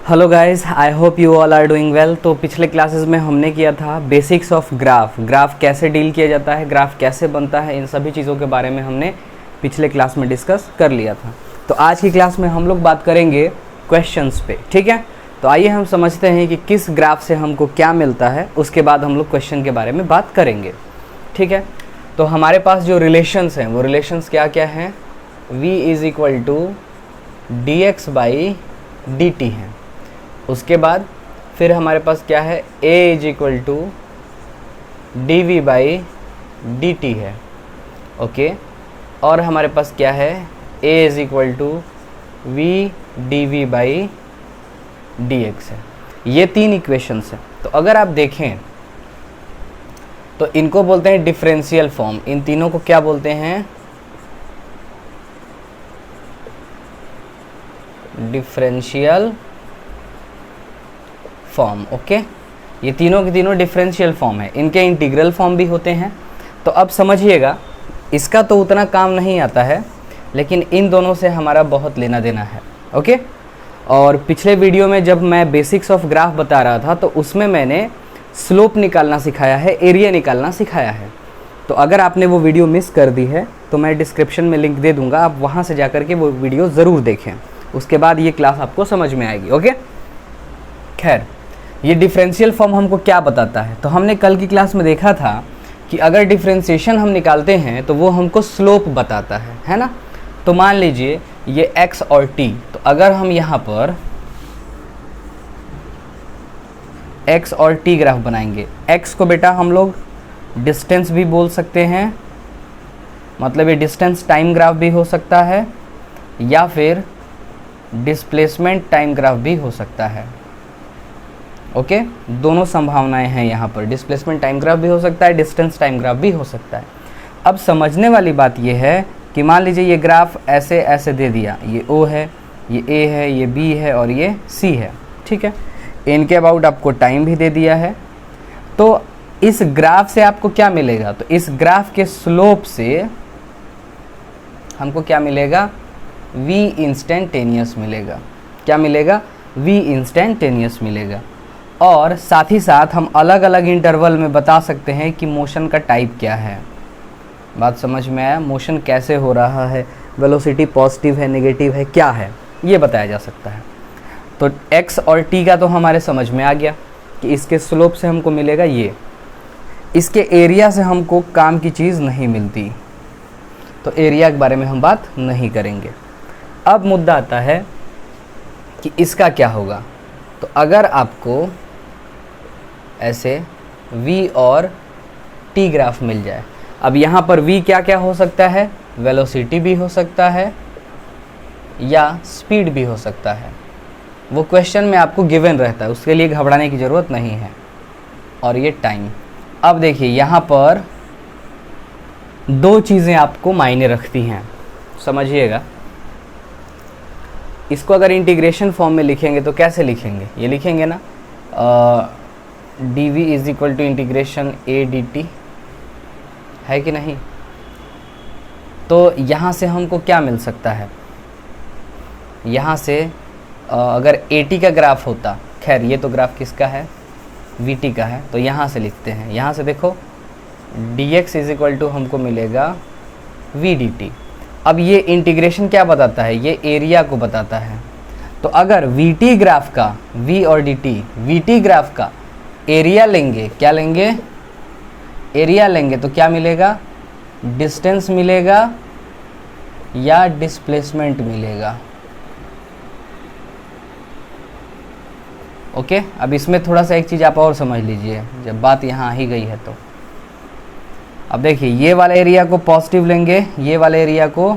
Hello guys, I hope you all are doing well. तो पिछले classes में हमने किया था बेसिक्स ऑफ ग्राफ कैसे डील किया जाता है, ग्राफ कैसे बनता है, इन सभी चीज़ों के बारे में हमने पिछले क्लास में डिस्कस कर लिया था। तो आज की क्लास में हम लोग बात करेंगे क्वेश्चंस पे, ठीक है। तो आइए हम समझते हैं कि किस ग्राफ से हमको क्या मिलता है, उसके बाद हम लोग क्वेश्चन के बारे में बात करेंगे, ठीक है। तो हमारे पास जो रिलेशंस हैं वो रिलेशंस क्या क्या हैं, v is equal to D X by D T है। उसके बाद फिर हमारे पास क्या है, a is equal to D V by D T है, ओके। और हमारे पास क्या है, a is equal to V D V by D X है। ये तीन इक्वेशंस हैं। तो अगर आप देखें तो इनको बोलते हैं डिफरेंशियल फॉर्म। इन तीनों को क्या बोलते हैं, डिफरेंशियल फॉर्म, ओके। ये तीनों के तीनों डिफरेंशियल फॉर्म है। इनके इंटीग्रल फॉर्म भी होते हैं। तो अब समझिएगा, इसका तो उतना काम नहीं आता है, लेकिन इन दोनों से हमारा बहुत लेना देना है, ओके। और पिछले वीडियो में जब मैं बेसिक्स ऑफ ग्राफ बता रहा था तो उसमें मैंने स्लोप निकालना सिखाया है, एरिया निकालना सिखाया है। तो अगर आपने वो वीडियो मिस कर दी है तो मैं डिस्क्रिप्शन में लिंक दे दूँगा, आप वहाँ से जा कर के वो वीडियो ज़रूर देखें। उसके बाद ये क्लास आपको समझ में आएगी, ओके। खैर, ये डिफरेंशियल फॉर्म हमको क्या बताता है, तो हमने कल की क्लास में देखा था कि अगर डिफरेंशिएशन हम निकालते हैं तो वो हमको स्लोप बताता है ना। तो मान लीजिए ये x और t, तो अगर हम यहाँ पर x और t ग्राफ बनाएंगे, x को बेटा हम लोग डिस्टेंस भी बोल सकते हैं, मतलब ये डिस्टेंस टाइम ग्राफ भी हो सकता है, या फिर डिस्प्लेसमेंट टाइम ग्राफ भी हो सकता है, ओके। दोनों संभावनाएं हैं यहाँ पर, डिस्प्लेसमेंट टाइम ग्राफ भी हो सकता है, डिस्टेंस टाइम ग्राफ भी हो सकता है। अब समझने वाली बात ये है कि मान लीजिए ये ग्राफ ऐसे ऐसे दे दिया, ये O है, ये A है, ये B है और ये C है, ठीक है। इनके अबाउट आपको टाइम भी दे दिया है। तो इस ग्राफ से आपको क्या मिलेगा, तो इस ग्राफ के स्लोप से हमको क्या मिलेगा, v इंस्टेंटेनियस मिलेगा। क्या मिलेगा, v इंस्टेंटेनियस मिलेगा। और साथ ही साथ हम अलग अलग इंटरवल में बता सकते हैं कि मोशन का टाइप क्या है। बात समझ में आया, मोशन कैसे हो रहा है, वेलोसिटी पॉजिटिव है, नेगेटिव है, क्या है, ये बताया जा सकता है। तो x और t का तो हमारे समझ में आ गया कि इसके स्लोप से हमको मिलेगा ये। इसके एरिया से हमको काम की चीज़ नहीं मिलती, तो एरिया के बारे में हम बात नहीं करेंगे। अब मुद्दा आता है कि इसका क्या होगा। तो अगर आपको ऐसे v और t ग्राफ मिल जाए, अब यहाँ पर v क्या क्या हो सकता है, वेलोसिटी भी हो सकता है या स्पीड भी हो सकता है। वो क्वेश्चन में आपको गिवन रहता है, उसके लिए घबराने की ज़रूरत नहीं है। और ये टाइम। अब देखिए यहाँ पर दो चीज़ें आपको मायने रखती हैं, समझिएगा। इसको अगर इंटीग्रेशन फॉर्म में लिखेंगे तो कैसे लिखेंगे, ये लिखेंगे ना, D V is equal to integration A D T, है कि नहीं। तो यहाँ से हमको क्या मिल सकता है, यहाँ से अगर ए टी का ग्राफ होता, खैर ये तो ग्राफ किसका है, वी टी का है, तो यहाँ से लिखते हैं। यहाँ से देखो D X is equal to हमको मिलेगा वी डी टी। अब ये इंटीग्रेशन क्या बताता है, ये एरिया को बताता है। तो अगर वी टी ग्राफ का, v और D T, we T graph का एरिया लेंगे, क्या लेंगे, एरिया लेंगे, तो क्या मिलेगा, डिस्टेंस मिलेगा या डिस्प्लेसमेंट मिलेगा, ओके। अब इसमें थोड़ा सा एक चीज़ आप और समझ लीजिए, जब बात यहाँ आ ही गई है तो अब देखिए ये वाला एरिया को पॉजिटिव लेंगे, ये वाला एरिया को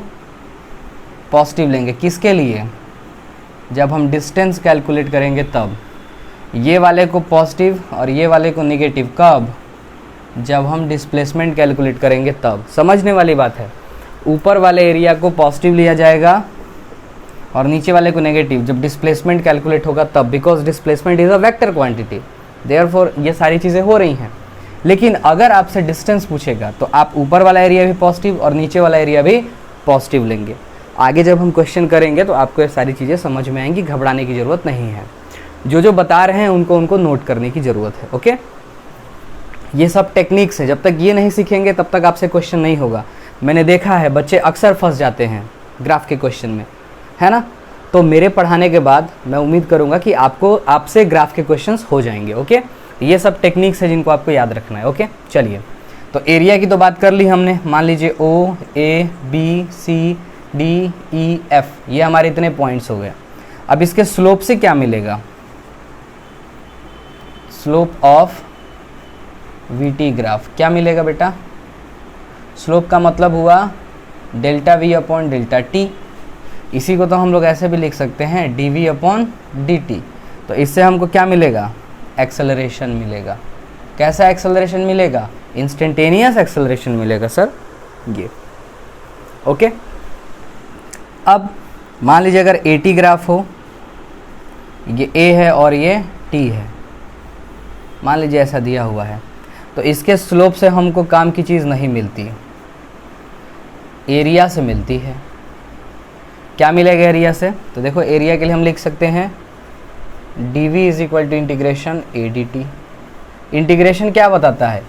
पॉजिटिव लेंगे, किसके लिए, जब हम डिस्टेंस कैलकुलेट करेंगे तब। ये वाले को पॉजिटिव और ये वाले को नेगेटिव, कब, जब हम डिस्प्लेसमेंट कैलकुलेट करेंगे तब। समझने वाली बात है, ऊपर वाले एरिया को पॉजिटिव लिया जाएगा और नीचे वाले को नेगेटिव जब डिस्प्लेसमेंट कैलकुलेट होगा तब, because displacement is a vector quantity, therefore ये सारी चीज़ें हो रही हैं। लेकिन अगर आपसे डिस्टेंस पूछेगा तो आप ऊपर वाला एरिया भी पॉजिटिव और नीचे वाला एरिया भी पॉजिटिव लेंगे। आगे जब हम क्वेश्चन करेंगे तो आपको ये सारी चीज़ें समझ में आएंगी, घबराने की ज़रूरत नहीं है। जो जो बता रहे हैं उनको उनको नोट करने की ज़रूरत है। ओके, ये सब टेक्निक्स है, जब तक ये नहीं सीखेंगे तब तक आपसे क्वेश्चन नहीं होगा। मैंने देखा है बच्चे अक्सर फंस जाते हैं ग्राफ के क्वेश्चन में, है ना। तो मेरे पढ़ाने के बाद मैं उम्मीद करूँगा कि आपसे ग्राफ के क्वेश्चंस हो जाएंगे। ओके, ये सब टेक्निक्स है जिनको आपको याद रखना है। ओके, चलिए, तो एरिया की तो बात कर ली हमने। मान लीजिए O A B C D E F, ये हमारे इतने पॉइंट्स हो गए। अब इसके स्लोप से क्या मिलेगा? स्लोप ऑफ VT ग्राफ क्या मिलेगा बेटा? स्लोप का मतलब हुआ delta V upon delta T। इसी को तो हम लोग ऐसे भी लिख सकते हैं dV अपॉन dt। तो इससे हमको क्या मिलेगा? एक्सेलरेशन मिलेगा। कैसा एक्सेलरेशन मिलेगा? इंस्टेंटेनियस एक्सेलरेशन मिलेगा सर, ये। ओके, अब मान लीजिए अगर AT ग्राफ हो, ये A है और ये T है, मान लीजिए ऐसा दिया हुआ है, तो इसके स्लोप से हमको काम की चीज़ नहीं मिलती, एरिया से मिलती है। क्या मिलेगा एरिया से? तो देखो, एरिया के लिए हम लिख सकते हैं dV is equal to integration ADT। Integration क्या बताता है?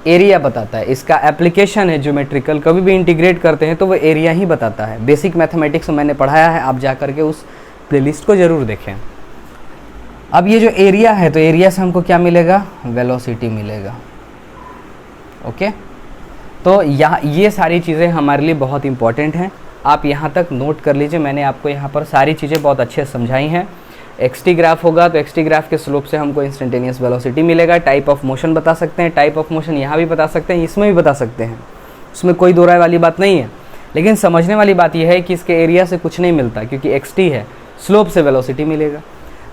एरिया बताता है। इसका एप्लीकेशन है ज्योमेट्रिकल, कभी भी इंटीग्रेट करते हैं तो वो एरिया ही बताता है। बेसिक मैथमेटिक्स में मैंने पढ़ाया है, आप जा करके उस प्लेलिस्ट को ज़रूर देखें। अब ये जो एरिया है, तो एरिया से हमको क्या मिलेगा? वेलोसिटी मिलेगा। ओके, तो यहाँ ये सारी चीज़ें हमारे लिए बहुत इंपॉर्टेंट हैं, आप यहाँ तक नोट कर लीजिए। मैंने आपको यहाँ पर सारी चीज़ें बहुत अच्छे से समझाई हैं। XT ग्राफ होगा तो XT ग्राफ के स्लोप से हमको इंस्टेंटेनियस वेलोसिटी मिलेगा। टाइप ऑफ मोशन बता सकते हैं, टाइप ऑफ मोशन यहाँ भी बता सकते हैं, इसमें भी बता सकते हैं, उसमें कोई दो राय वाली बात नहीं है। लेकिन समझने वाली बात यह है कि इसके एरिया से कुछ नहीं मिलता, क्योंकि XT है, स्लोप से वेलोसिटी मिलेगा।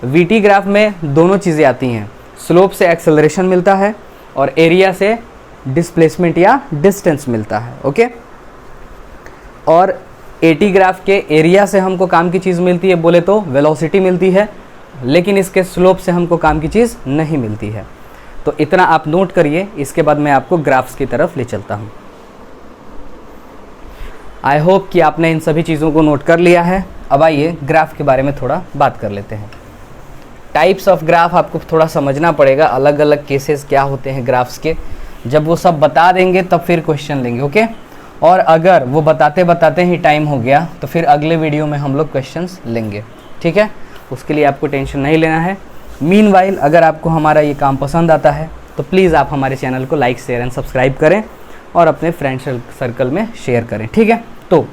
VT ग्राफ में दोनों चीज़ें आती हैं, स्लोप से एक्सेलरेशन मिलता है और एरिया से डिस्प्लेसमेंट या डिस्टेंस मिलता है। ओके, और AT ग्राफ के एरिया से हमको काम की चीज़ मिलती है, बोले तो वेलोसिटी मिलती है, लेकिन इसके स्लोप से हमको काम की चीज़ नहीं मिलती है। तो इतना आप नोट करिए, इसके बाद मैं आपको ग्राफ्स की तरफ ले चलता हूँ। आई होप कि आपने इन सभी चीज़ों को नोट कर लिया है। अब आइए ग्राफ के बारे में थोड़ा बात कर लेते हैं। टाइप्स ऑफ ग्राफ आपको थोड़ा समझना पड़ेगा, अलग अलग केसेस क्या होते हैं ग्राफ्स के। जब वो सब बता देंगे तब फिर क्वेश्चन लेंगे। ओके, और अगर वो बताते बताते ही टाइम हो गया तो फिर अगले वीडियो में हम लोग क्वेश्चंस लेंगे। ठीक है, उसके लिए आपको टेंशन नहीं लेना है। मीनवाइल अगर आपको हमारा ये काम पसंद आता है तो प्लीज़ आप हमारे चैनल को लाइक, शेयर एंड सब्सक्राइब करें और अपने फ्रेंड सर्कल में शेयर करें। ठीक है, तो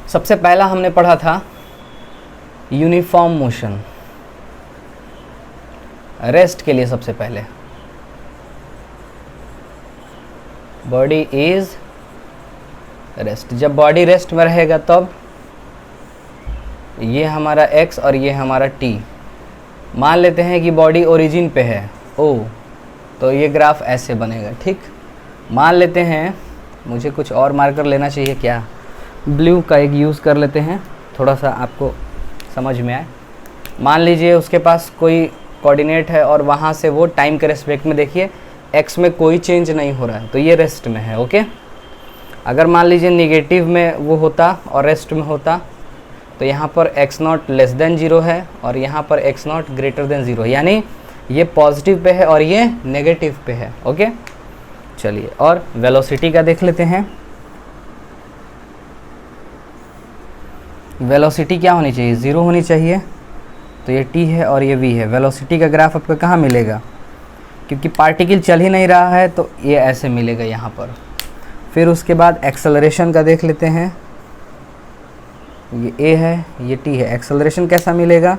सबसे पहला हमने पढ़ा था यूनिफॉर्म मोशन। रेस्ट के लिए सबसे पहले बॉडी इज रेस्ट। जब बॉडी रेस्ट में रहेगा तब ये हमारा x और ये हमारा t। मान लेते हैं कि बॉडी ओरिजिन पे है O, तो ये ग्राफ ऐसे बनेगा। ठीक, मान लेते हैं, मुझे कुछ और मार्कर लेना चाहिए क्या? ब्लू का एक यूज़ कर लेते हैं, थोड़ा सा आपको समझ में आए। मान लीजिए उसके पास कोई कोऑर्डिनेट है और वहाँ से वो टाइम के रेस्पेक्ट में देखिए x में कोई चेंज नहीं हो रहा है, तो ये रेस्ट में है। ओके, अगर मान लीजिए निगेटिव में वो होता और रेस्ट में होता तो यहाँ पर x0 लेस देन 0 है और यहाँ पर x0 ग्रेटर देन 0 है, यानी ये पॉजिटिव पे है और ये नेगेटिव पे है। ओके, चलिए, और वेलोसिटी का देख लेते हैं। वेलोसिटी क्या होनी चाहिए? 0 होनी चाहिए। तो ये t है और ये v है। वेलोसिटी का ग्राफ आपको कहाँ मिलेगा? क्योंकि पार्टिकल चल ही नहीं रहा है तो ये ऐसे मिलेगा यहाँ पर। फिर उसके बाद एक्सेलरेशन का देख लेते हैं। ये a है, ये t है। एक्सेलरेशन कैसा मिलेगा?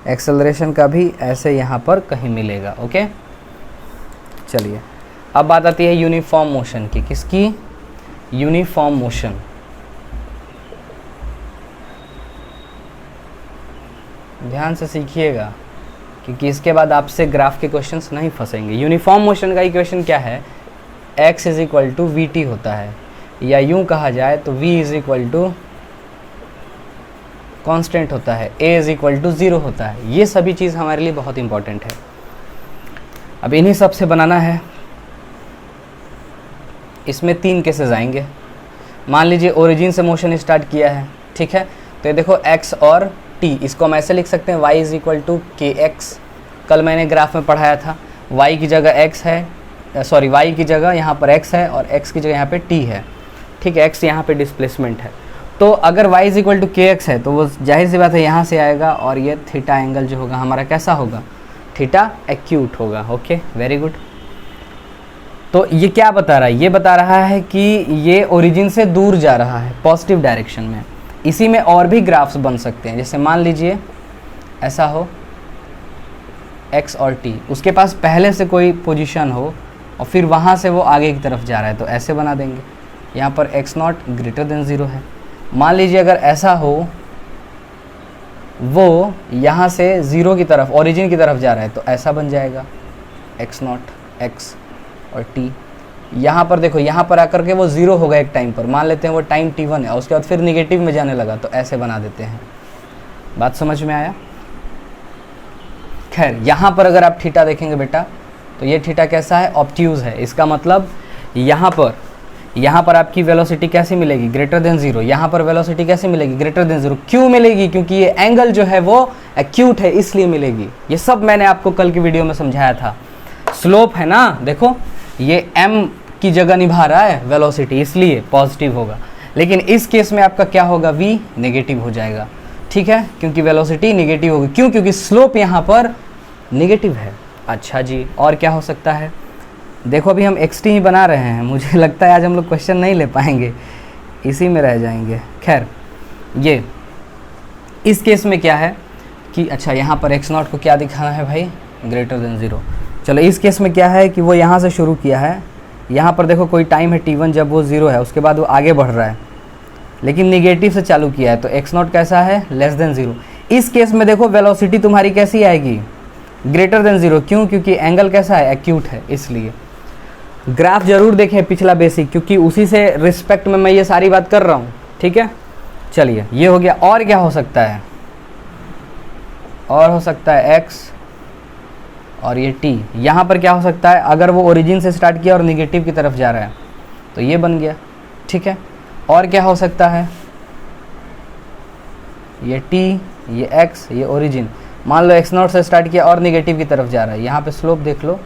एक्सेलरेशन का भी ऐसे यहाँ पर कहीं मिलेगा। ओके, चलिए, अब बात आती है यूनिफॉर्म मोशन की। किसकी? Uniform motion. ध्यान से सीखिएगा, क्योंकि इसके बाद आपसे ग्राफ के क्वेश्चंस नहीं फंसेंगे। यूनिफॉर्म मोशन का इक्वेशन क्या है? x is equal to VT होता है, या यूँ कहा जाए तो v is equal to constant होता है, a इज इक्वल टू 0 होता है। ये सभी चीज़ हमारे लिए बहुत इंपॉर्टेंट है। अब इन्हीं सब से बनाना है। इसमें 3 केसेस आएंगे। मान लीजिए ओरिजिन से मोशन स्टार्ट किया है, ठीक है, तो ये देखो x और टी, इसको हम ऐसे लिख सकते हैं y इज इक्वल टू के एक्स। कल मैंने ग्राफ में पढ़ाया था y की जगह x है, सॉरी y की जगह यहाँ पर x है और x की जगह यहाँ पे t है, ठीक है। x यहाँ पे डिस्प्लेसमेंट है, तो अगर y इज इक्वल टू के एक्स है तो वो जाहिर सी बात है यहाँ से आएगा और ये थीटा एंगल जो होगा हमारा कैसा होगा, थीटा एक्यूट होगा। Okay, very good. तो ये क्या बता रहा है, ये बता रहा है कि ये ओरिजिन से दूर जा रहा है पॉजिटिव डायरेक्शन में। इसी में और भी ग्राफ्स बन सकते हैं, जैसे मान लीजिए ऐसा हो x और t, उसके पास पहले से कोई पोजीशन हो और फिर वहाँ से वो आगे की तरफ जा रहा है, तो ऐसे बना देंगे। यहाँ पर x0 ग्रेटर देन 0 है। मान लीजिए अगर ऐसा हो, वो यहाँ से 0 की तरफ, ओरिजिन की तरफ जा रहा है, तो ऐसा बन जाएगा x0 x और t। यहाँ पर देखो, यहाँ पर आकर के वो 0 होगा एक टाइम पर, मान लेते हैं वो टाइम t1 है, उसके बाद फिर निगेटिव में जाने लगा, तो ऐसे बना देते हैं। बात समझ में आया? खैर, यहाँ पर अगर आप थीटा देखेंगे बेटा, तो ये थीटा कैसा है, ऑब्ट्यूज है। इसका मतलब यहाँ पर आपकी वेलोसिटी कैसी मिलेगी, ग्रेटर देन 0। यहाँ पर वेलोसिटी कैसी मिलेगी, ग्रेटर देन 0। क्यों मिलेगी? क्योंकि ये एंगल जो है वो एक्यूट है, इसलिए मिलेगी। ये सब मैंने आपको कल की वीडियो में समझाया था। स्लोप है ना, देखो ये m की जगह निभा रहा है वेलोसिटी, इसलिए पॉजिटिव होगा। लेकिन इस केस में आपका क्या होगा, v नेगेटिव हो जाएगा, ठीक है, क्योंकि वेलोसिटी नेगेटिव होगी। क्यों? क्योंकि स्लोप यहाँ पर नेगेटिव है। अच्छा जी, और क्या हो सकता है? देखो अभी हम xt ही बना रहे हैं, मुझे लगता है आज हम लोग क्वेश्चन नहीं ले पाएंगे, इसी में रह जाएंगे। खैर, ये इस केस में क्या है कि अच्छा यहाँ पर x0 को क्या दिखाना है भाई, ग्रेटर देन 0। चलो इस केस में क्या है कि वो यहाँ से शुरू किया है, यहाँ पर देखो कोई टाइम है t1 जब वो 0 है, उसके बाद वो आगे बढ़ रहा है, लेकिन निगेटिव से चालू किया है, तो x0 कैसा है, लेस देन 0। इस केस में देखो वेलोसिटी तुम्हारी कैसी आएगी, ग्रेटर देन 0। क्यों? क्योंकि एंगल कैसा है, एक्यूट है, इसलिए। ग्राफ जरूर देखें पिछला बेसिक, क्योंकि उसी से रिस्पेक्ट में मैं ये सारी बात कर रहा हूँ, ठीक है। चलिए, ये हो गया। और क्या हो सकता है, और हो सकता है x और ये t। यहाँ पर क्या हो सकता है, अगर वो ओरिजिन से स्टार्ट किया और निगेटिव की तरफ जा रहा है, तो ये बन गया, ठीक है। और क्या हो सकता है, ये t, ये x, ये ओरिजिन। मान लो x0 से स्टार्ट किया और निगेटिव की तरफ जा रहा है, यहाँ पे स्लोप देख लो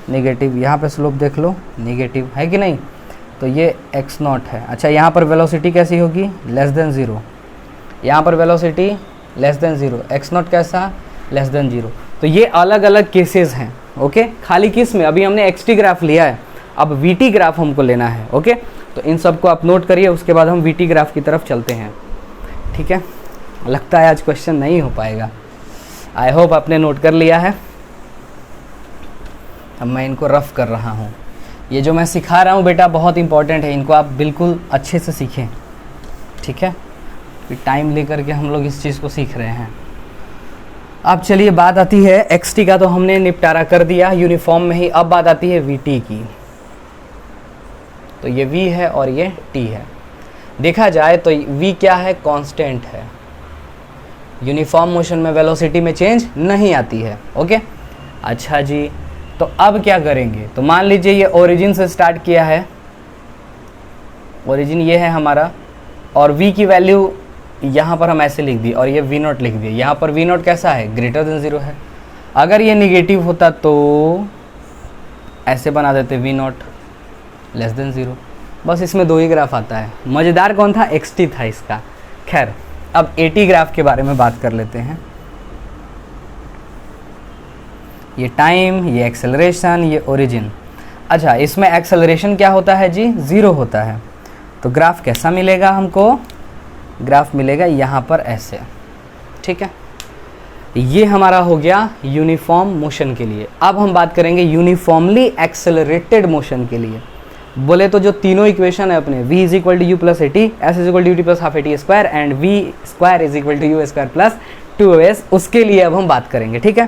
नेगेटिव, यहाँ पे स्लोप देख लो नेगेटिव, है कि नहीं? तो ये x0 है। अच्छा, यहाँ पर वेलोसिटी कैसी होगी, लेस देन 0। यहाँ पर वेलोसिटी लेस देन 0, x0 कैसा, लेस देन 0। तो ये अलग अलग केसेस हैं, ओके। खाली किस में, अभी हमने xt ग्राफ लिया है, अब vt ग्राफ हमको लेना है, ओके। तो इन सबको आप नोट करिए, उसके बाद हम vt ग्राफ की तरफ चलते हैं, ठीक है। लगता है आज क्वेश्चन नहीं हो पाएगा, आई होप आपने नोट कर लिया है। अब मैं इनको रफ कर रहा हूँ। ये जो मैं सिखा रहा हूँ बेटा बहुत इंपॉर्टेंट है, इनको आप बिल्कुल अच्छे से सीखें, ठीक है। फिर टाइम लेकर के हम लोग इस चीज़ को सीख रहे हैं। अब चलिए, बात आती है xt का, तो हमने निपटारा कर दिया यूनिफॉर्म में ही। अब बात आती है vt की। तो ये v है और ये t है। देखा जाए तो v क्या है, कांस्टेंट है। यूनिफॉर्म मोशन में वेलोसिटी में चेंज नहीं आती है, ओके। अच्छा जी, तो अब क्या करेंगे, तो मान लीजिए ये ओरिजिन से स्टार्ट किया है, ओरिजिन ये है हमारा, और v की वैल्यू यहाँ पर हम ऐसे लिख दी और ये v0 लिख दिए। यहाँ पर v0 कैसा है, ग्रेटर देन 0 है। अगर ये निगेटिव होता तो ऐसे बना देते v0 लेस देन 0। बस इसमें दो ही ग्राफ आता है। मज़ेदार कौन था, xt था इसका। खैर, अब at ग्राफ के बारे में बात कर लेते हैं। ये टाइम, ये एक्सेलरेशन, ये ओरिजिन। अच्छा, इसमें एक्सेलरेशन क्या होता है जी, 0 होता है। तो ग्राफ कैसा मिलेगा हमको, ग्राफ मिलेगा यहाँ पर ऐसे, ठीक है। ये हमारा हो गया यूनिफॉर्म मोशन के लिए। अब हम बात करेंगे यूनिफॉर्मली एक्सेलरेटेड मोशन के लिए। बोले तो जो तीनों इक्वेशन है अपने, v is equal to U plus A T, S is equal to U T plus half A T square and V square is equal to U square plus 2s, उसके लिए अब हम बात करेंगे, ठीक है।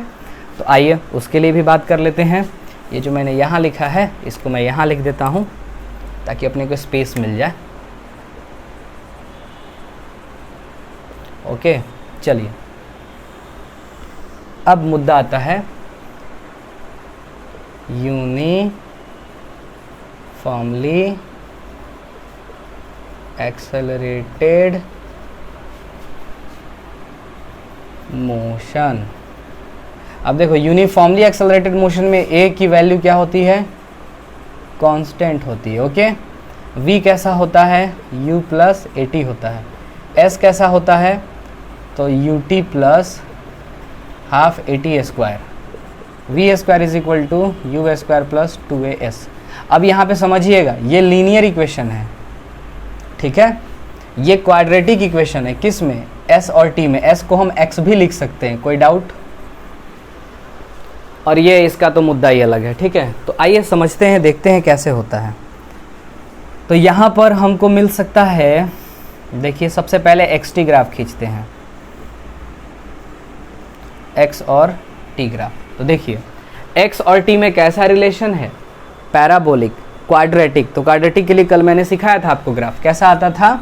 तो आइए उसके लिए भी बात कर लेते हैं। ये जो मैंने यहाँ लिखा है इसको मैं यहाँ लिख देता हूँ ताकि अपने को स्पेस मिल जाए, ओके। चलिए, अब मुद्दा आता है यूनिफॉर्मली एक्सेलरेटेड मोशन। अब देखो यूनिफॉर्मली एक्सेलरेटेड मोशन में ए की वैल्यू क्या होती है, कांस्टेंट होती है। ओके, v कैसा होता है, u प्लस ए टी होता है। s कैसा होता है, तो U T plus half A T square, V square is equal to U square plus 2as। अब यहाँ पे समझिएगा ये लीनियर इक्वेशन है, ठीक है, ये क्वाड्रेटिक इक्वेशन है। किस में, s और t में। s को हम x भी लिख सकते हैं, कोई डाउट, और ये इसका तो मुद्दा ही अलग है, ठीक है। तो आइए समझते हैं, देखते हैं कैसे होता है। तो यहाँ पर हमको मिल सकता है, देखिए सबसे पहले एक्स टी ग्राफ खींचते हैं, एक्स और टी ग्राफ। तो देखिए एक्स और टी में कैसा रिलेशन है, पैराबोलिक, क्वाड्रेटिक। तो क्वाड्रेटिक के लिए कल मैंने सिखाया था आपको ग्राफ, कैसा आता था,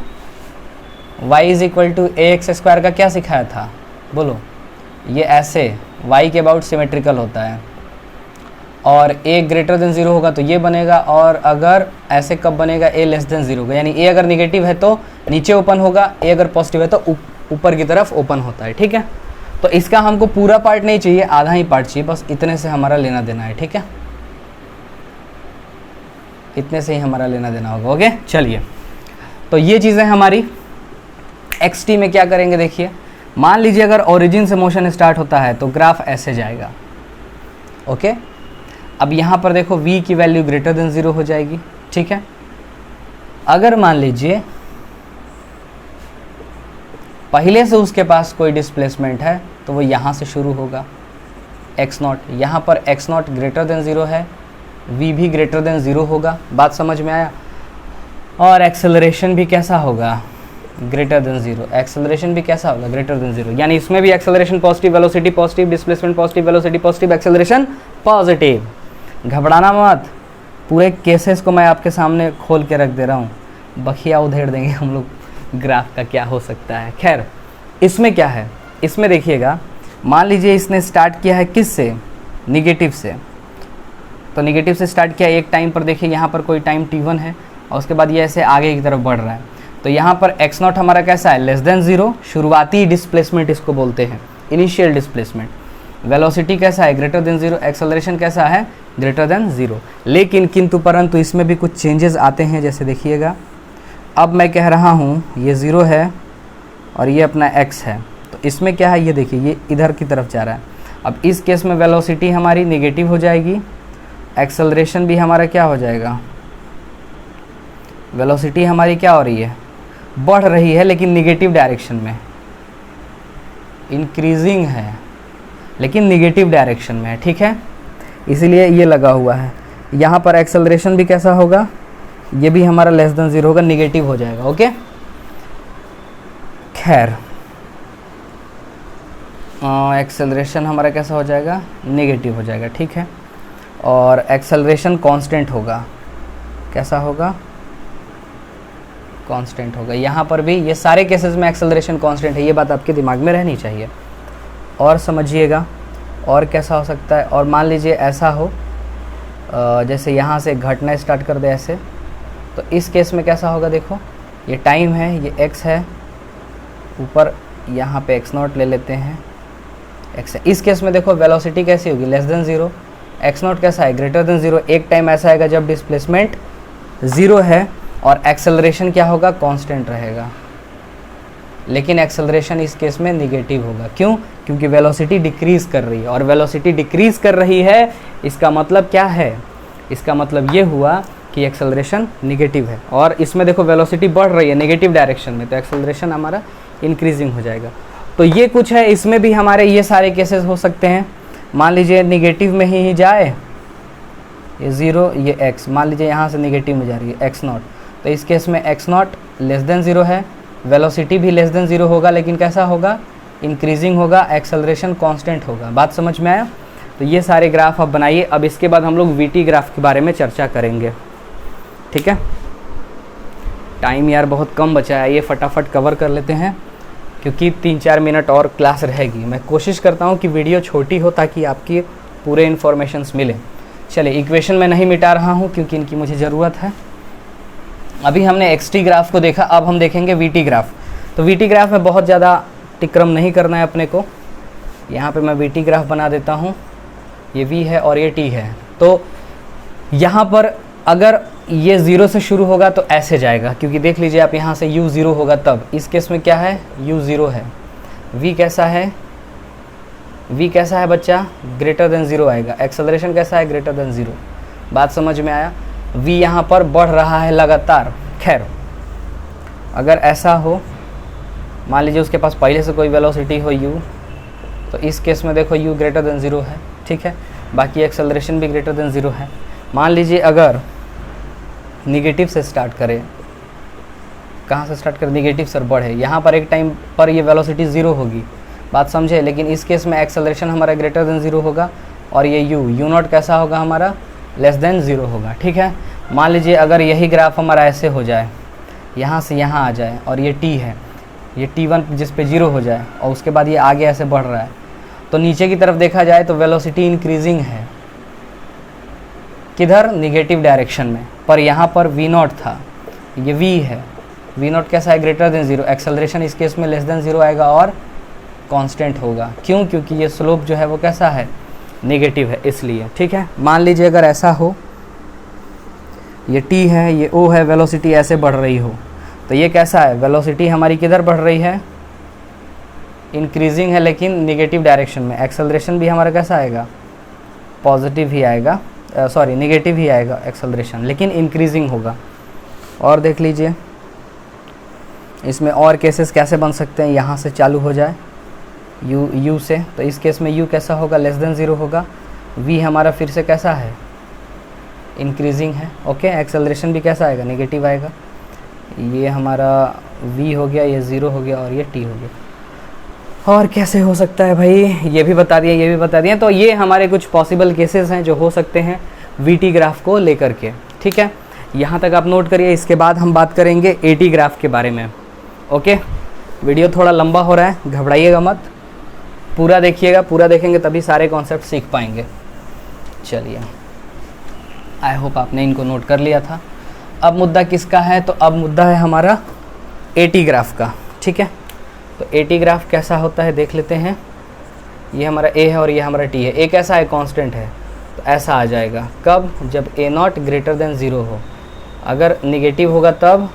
y is equal to A X square का क्या सिखाया था, बोलो, ये ऐसे y के अबाउट सिमेट्रिकल होता है, और a ग्रेटर देन 0 होगा तो ये बनेगा, और अगर ऐसे कब बनेगा, a लेस देन 0 होगा, यानी a अगर निगेटिव है तो नीचे ओपन होगा, a अगर पॉजिटिव है तो ऊपर की तरफ ओपन होता है, ठीक है। तो इसका हमको पूरा पार्ट नहीं चाहिए, आधा ही पार्ट चाहिए, बस इतने से हमारा लेना देना है, ठीक है, इतने से ही हमारा लेना देना होगा। ओके, चलिए, तो ये चीज़ें हमारी एक्स टी में क्या करेंगे, देखिए मान लीजिए अगर ओरिजिन से मोशन स्टार्ट होता है तो ग्राफ ऐसे जाएगा। ओके, अब यहाँ पर देखो v की वैल्यू ग्रेटर देन 0 हो जाएगी, ठीक है। अगर मान लीजिए पहले से उसके पास कोई डिस्प्लेसमेंट है तो वो यहाँ से शुरू होगा, x0, यहाँ पर x0 ग्रेटर देन 0 है, v भी ग्रेटर देन 0 होगा, बात समझ में आया। और एक्सेलरेशन भी कैसा होगा, ग्रेटर देन 0, एक्सेलरेशन भी कैसा होगा, ग्रेटर देन 0, यानी इसमें भी acceleration positive, velocity positive, displacement positive, velocity positive, acceleration positive. घबराना मत, पूरे केसेस को मैं आपके सामने खोल के रख दे रहा हूँ, बखिया उधेड़ देंगे हम लोग ग्राफ का क्या हो सकता है। खैर, इसमें क्या है, इसमें देखिएगा, मान लीजिए इसने स्टार्ट किया है किस से, निगेटिव से, तो निगेटिव से स्टार्ट किया एक टाइम पर, देखिए यहाँ पर कोई टाइम t1 है, और उसके बाद ये ऐसे आगे की तरफ बढ़ रहा है। तो यहाँ पर x0 हमारा कैसा है, लेस देन 0, शुरुआती डिस्प्लेसमेंट इसको बोलते हैं, इनिशियल डिस्प्लेसमेंट। वेलोसिटी कैसा है, ग्रेटर देन 0, एक्सेलरेशन कैसा है, ग्रेटर देन 0। लेकिन किंतु परंतु इसमें भी कुछ चेंजेस आते हैं, जैसे देखिएगा, अब मैं कह रहा हूँ ये 0 है और ये अपना x है, तो इसमें क्या है, ये देखिए ये इधर की तरफ जा रहा है। अब इस केस में वेलोसिटी हमारी नेगेटिव हो जाएगी, एक्सेलरेशन भी हमारा क्या हो जाएगा, वेलोसिटी हमारी क्या हो रही है, बढ़ रही है, लेकिन निगेटिव डायरेक्शन में, इंक्रीजिंग है लेकिन निगेटिव डायरेक्शन में है, ठीक है, इसीलिए ये लगा हुआ है। यहाँ पर एक्सेलरेशन भी कैसा होगा, ये भी हमारा लेस देन 0 होगा, निगेटिव हो जाएगा। ओके, खैर एक्सेलरेशन हमारा कैसा हो जाएगा, नेगेटिव हो जाएगा, ठीक है। और एक्सेलरेशन कांस्टेंट होगा, कैसा होगा, कांस्टेंट होगा। यहाँ पर भी ये सारे केसेस में एक्सेलरेशन कांस्टेंट है, ये बात आपके दिमाग में रहनी चाहिए। और समझिएगा और कैसा हो सकता है, और मान लीजिए ऐसा हो जैसे यहाँ से घटना स्टार्ट कर दे ऐसे, तो इस केस में कैसा होगा, देखो ये टाइम है, ये x है, ऊपर यहाँ पे x0 ले लेते हैं, x है। इस केस में देखो वेलोसिटी कैसी होगी, लेस देन 0, x0 कैसा है, ग्रेटर देन 0। एक टाइम ऐसा आएगा जब डिस्प्लेसमेंट 0 है और एक्सेलरेशन क्या होगा, कांस्टेंट रहेगा, लेकिन एक्सेलरेशन इस केस में निगेटिव होगा। क्यों, क्योंकि वेलोसिटी डिक्रीज कर रही है, और वेलोसिटी डिक्रीज कर रही है इसका मतलब क्या है, इसका मतलब ये हुआ कि एक्सेलरेशन निगेटिव है, और इसमें देखो वेलोसिटी बढ़ रही है नेगेटिव डायरेक्शन में, तो एक्सेलरेशन हमारा इंक्रीजिंग हो जाएगा। तो ये कुछ है, इसमें भी हमारे ये सारे केसेस हो सकते हैं। मान लीजिए निगेटिव में ही जाए, ये 0, ये x, मान लीजिए यहाँ से निगेटिव में जा रही है x0, तो इस केस में x0 लेस देन 0 है, वेलोसिटी भी लेस देन 0 होगा, लेकिन कैसा होगा, इंक्रीजिंग होगा, एक्सेलरेशन कांस्टेंट होगा। बात समझ में आया। तो ये सारे ग्राफ आप बनाइए। अब इसके बाद हम लोग वीटी ग्राफ के बारे में चर्चा करेंगे, ठीक है। टाइम यार बहुत कम बचा है, ये फटाफट कवर कर लेते हैं क्योंकि 3-4 मिनट और क्लास रहेगी। मैं कोशिश करता हूँ कि वीडियो छोटी हो ताकि आपकी पूरे इन्फॉर्मेशंस मिले। चलिए, इक्वेशन में नहीं मिटा रहा हूँ क्योंकि इनकी मुझे ज़रूरत है। अभी हमने एक्स-टी ग्राफ को देखा, अब हम देखेंगे वीटी ग्राफ। तो वीटी ग्राफ में बहुत ज़्यादा टिक्रम नहीं करना है अपने को, यहाँ पे मैं वी टी ग्राफ बना देता हूँ, ये v है और ये t है। तो यहाँ पर अगर ये 0 से शुरू होगा तो ऐसे जाएगा, क्योंकि देख लीजिए आप यहाँ से u 0 होगा तब, इस केस में क्या है u 0 है। v कैसा है, v कैसा है बच्चा, ग्रेटर देन 0 आएगा। एक्सेलरेशन कैसा है, ग्रेटर देन 0। बात समझ में आया। v यहाँ पर बढ़ रहा है लगातार। खैर अगर ऐसा हो, मान लीजिए उसके पास पहले से कोई वेलोसिटी हो u, तो इस केस में देखो u ग्रेटर देन 0 है, ठीक है। बाकी एक्सेलरेशन भी ग्रेटर देन 0 है। मान लीजिए अगर निगेटिव से स्टार्ट करें, कहाँ से स्टार्ट करें, निगेटिव से बढ़े, यहाँ पर एक टाइम पर ये वेलोसिटी 0 होगी, बात समझे। लेकिन इस केस में एक्सेलरेशन हमारा ग्रेटर देन 0 होगा और ये u नॉट कैसा होगा, हमारा लेस देन 0 होगा, ठीक है। मान लीजिए अगर यही ग्राफ हमारा ऐसे हो जाए, यहाँ से यहाँ आ जाए और ये t है, ये t1 जिस पे 0 हो जाए और उसके बाद ये आगे ऐसे बढ़ रहा है, तो नीचे की तरफ देखा जाए तो वेलोसिटी इंक्रीजिंग है, किधर, निगेटिव डायरेक्शन में। पर यहाँ पर v नॉट था, ये v है, v नॉट कैसा है, ग्रेटर देन 0। एक्सेलरेशन इस केस में लेस देन 0 आएगा और कांस्टेंट होगा। क्यों, क्योंकि ये स्लोप जो है वो कैसा है, नेगेटिव है, इसलिए, ठीक है। मान लीजिए अगर ऐसा हो, ये t है, ये o है, वेलोसिटी ऐसे बढ़ रही हो, तो ये कैसा है, वेलोसिटी हमारी किधर बढ़ रही है, इंक्रीजिंग है, लेकिन निगेटिव डायरेक्शन में। एक्सेलरेशन भी हमारा कैसा आएगा, पॉजिटिव ही आएगा, सॉरी निगेटिव ही आएगा एक्सेलरेशन, लेकिन इंक्रीजिंग होगा। और देख लीजिए इसमें और केसेस कैसे बन सकते हैं, यहाँ से चालू हो जाए u से, तो इस केस में u कैसा होगा, लेस देन 0 होगा। v हमारा फिर से कैसा है, इंक्रीजिंग है, ओके। एक्सेलरेशन भी कैसा आएगा, नेगेटिव आएगा। ये हमारा v हो गया, ये 0 हो गया और ये t हो गया। और कैसे हो सकता है भाई, ये भी बता दिया, ये भी बता दिया। तो ये हमारे कुछ पॉसिबल केसेस हैं जो हो सकते हैं वीटी ग्राफ को लेकर के, ठीक है। यहाँ तक आप नोट करिए। इसके बाद हम बात करेंगे एटी ग्राफ के बारे में, ओके। वीडियो थोड़ा लंबा हो रहा है, घबराइएगा मत, पूरा देखिएगा, पूरा देखेंगे तभी सारे कॉन्सेप्ट सीख पाएंगे। चलिए, आई होप आपने इनको नोट कर लिया था। अब मुद्दा किसका है, तो अब मुद्दा है हमारा एटी ग्राफ का, ठीक है। तो एटी ग्राफ कैसा होता है देख लेते हैं। ये हमारा ए है और ये हमारा टी है। ए कैसा है, कांस्टेंट है, तो ऐसा आ जाएगा। कब, जब ए नॉट ग्रेटर देन 0 हो। अगर निगेटिव होगा तब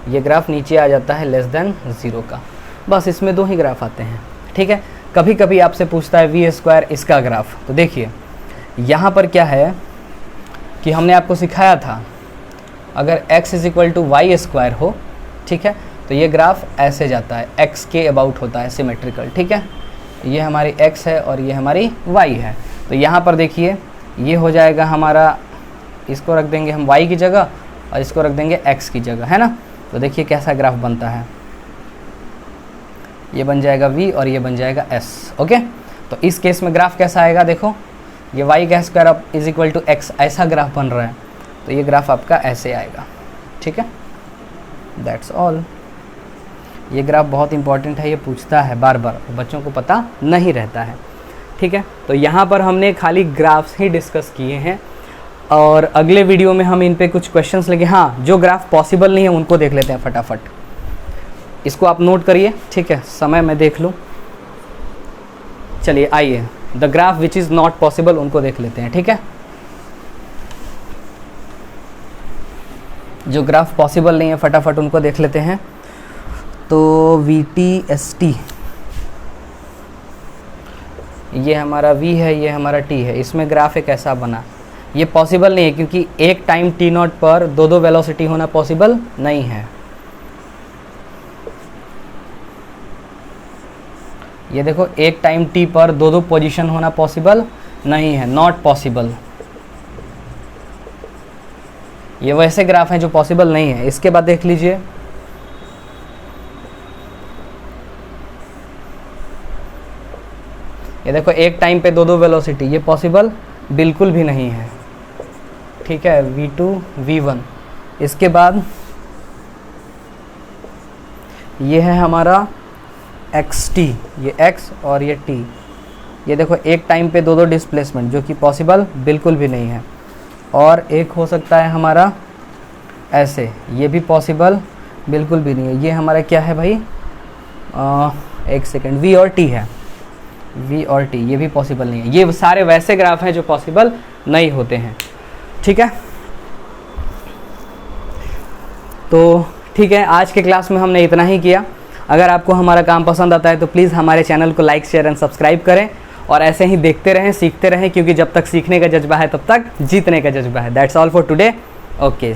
ये ग्राफ नीचे आ जाता है लेस देन 0 का। बस इसमें दो ही ग्राफ आते हैं, ठीक है। कभी कभी आपसे पूछता है वी स्क्वायर इसका ग्राफ, तो देखिए यहाँ पर क्या है कि हमने आपको सिखाया था अगर x is equal to Y square हो, ठीक है, तो ये ग्राफ ऐसे जाता है, x के अबाउट होता है, सिमेट्रिकल, ठीक है। ये हमारी x है और ये हमारी y है। तो यहाँ पर देखिए ये हो जाएगा हमारा, इसको रख देंगे हम y की जगह और इसको रख देंगे x की जगह, है ना। तो देखिए कैसा ग्राफ बनता है, ये बन जाएगा v और ये बन जाएगा s, ओके। तो इस केस में ग्राफ कैसा आएगा, देखो ये y का square up is equal to x, ऐसा ग्राफ बन रहा है, तो ये ग्राफ आपका ऐसे आएगा, ठीक है। That's all. ये ग्राफ बहुत इंपॉर्टेंट है, ये पूछता है बार बार, बच्चों को पता नहीं रहता है, ठीक है। तो यहाँ पर हमने खाली ग्राफ्स ही डिस्कस किए हैं और अगले वीडियो में हम इन पे कुछ क्वेश्चंस लेंगे। हाँ, जो ग्राफ पॉसिबल नहीं है उनको देख लेते हैं फटाफट। इसको आप नोट करिए, ठीक है, समय मैं देख लूँ। चलिए आइए, the graph which is not possible उनको देख लेते हैं, ठीक है। जो ग्राफ पॉसिबल नहीं है फटाफट उनको देख लेते हैं। तो वी टी एस टी, ये हमारा v है, ये हमारा t है, इसमें ग्राफ एक ऐसा बना, ये पॉसिबल नहीं है क्योंकि एक टाइम t नॉट पर दो दो वेलोसिटी होना पॉसिबल नहीं है। ये देखो एक टाइम t पर दो दो पोजीशन होना पॉसिबल नहीं है, नॉट पॉसिबल। ये वैसे ग्राफ हैं जो पॉसिबल नहीं है। इसके बाद देख लीजिए, ये देखो एक टाइम पे दो दो वेलोसिटी, ये पॉसिबल बिल्कुल भी नहीं है, ठीक है, v2 v1। इसके बाद ये है हमारा xt, ये x और ये t। ये देखो एक टाइम पे दो दो डिस्प्लेसमेंट जो कि पॉसिबल बिल्कुल भी नहीं है। और एक हो सकता है हमारा ऐसे, ये भी पॉसिबल बिल्कुल भी नहीं है। ये हमारा क्या है भाई, एक सेकेंड, v और t है, V और T, ये भी पॉसिबल नहीं है। ये सारे वैसे ग्राफ हैं जो पॉसिबल नहीं होते हैं, ठीक है। तो ठीक है, आज के क्लास में हमने इतना ही किया। अगर आपको हमारा काम पसंद आता है तो प्लीज़ हमारे चैनल को लाइक, शेयर एंड सब्सक्राइब करें और ऐसे ही देखते रहें, सीखते रहें, क्योंकि जब तक सीखने का जज्बा है तब तक जीतने का जज्बा है। That's all for today. Okay.